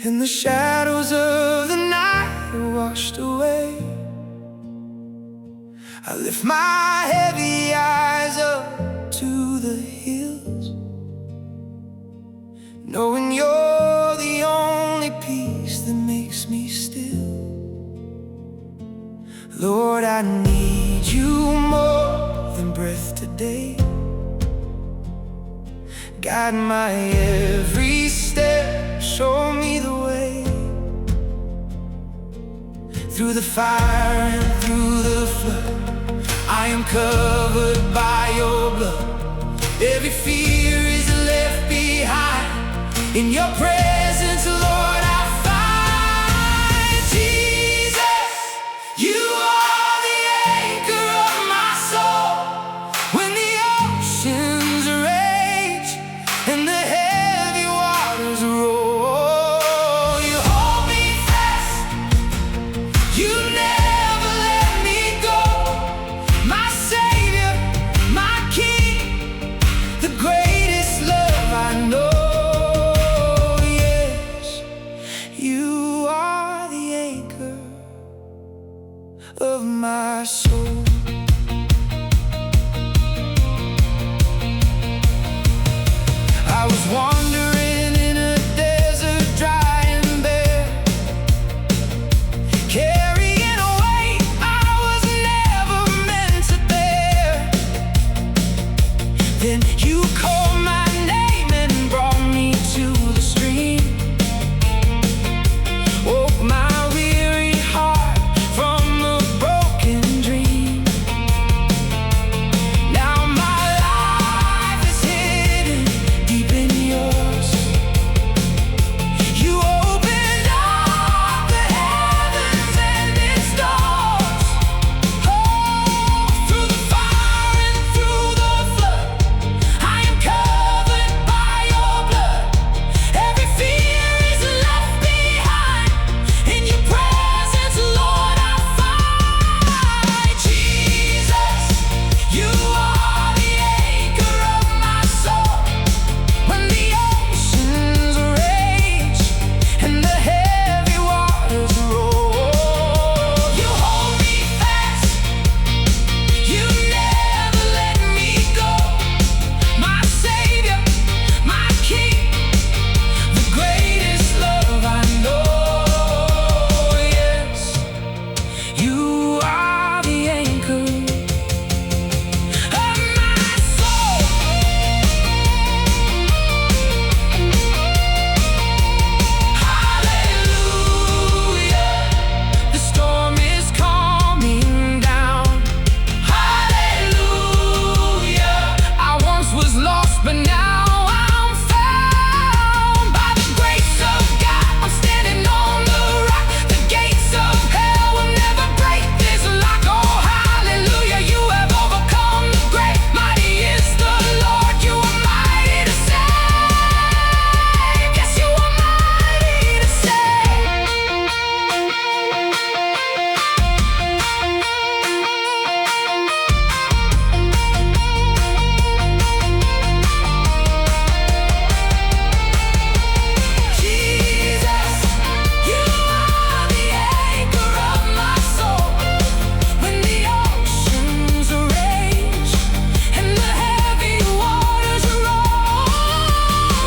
and the shadows of the night are washed away. I lift my heavy eyes up to the hills, knowing you're the only peace that makes me still. Lord, I need you more than breath today. Guide my every step, show me the way. Through the fire and through the flood, I am covered by your blood. Every fear is left behind. In your presence, Lord, I find Jesus. You are the anchor of my soul. When the oceans rage and the heavy waters roll, you hold me fast. You never let me go. My Savior, my King, the greatest love I know. Yes, you are the anchor of my soul. I was wandering in a desert dry and bare, carrying a weight I was never meant to bear. Then you called my name and brought me to the stream. Woke my weary heart from a broken dream. Now my life is hidden deep in yours. You opened up the heavens and its doors. Oh, through the fire and through the flood, I am covered by your blood. Every fear is left behind. In your presence, Lord, I find Jesus. You are the anchor of my soul. When the oceans rage and the heavy waters roll, you hold me fast. You never let me go. My Savior, my King, the greatest love I know. Yes, you are the anchor of my soul. Hallelujah, the storm is calming down. Hallelujah, I once was lost, but now I'm found. By the grace of God, I'm standing on the rock. The gates of hell will never break this lock. Oh, hallelujah, you have overcome the grave. Mighty is the Lord, you are mighty to save. Yes, you are mighty to save. Jesus, you are the anchor of my soul. When the oceans rage and the heavy waters roll,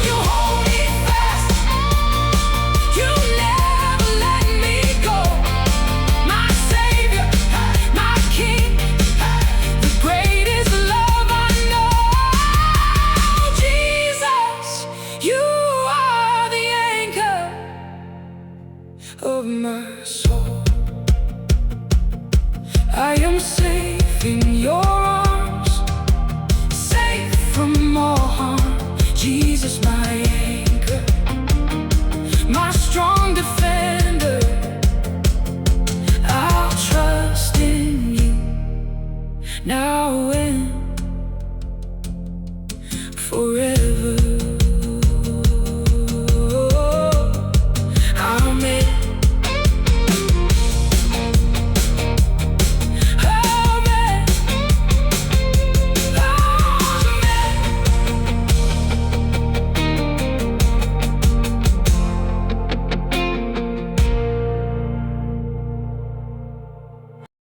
you hold me fast. You never let me go. My Savior, my King, the greatest love I know. Jesus, you are the anchor of my soul. I am safe in your arms, safe from all harm. Jesus, my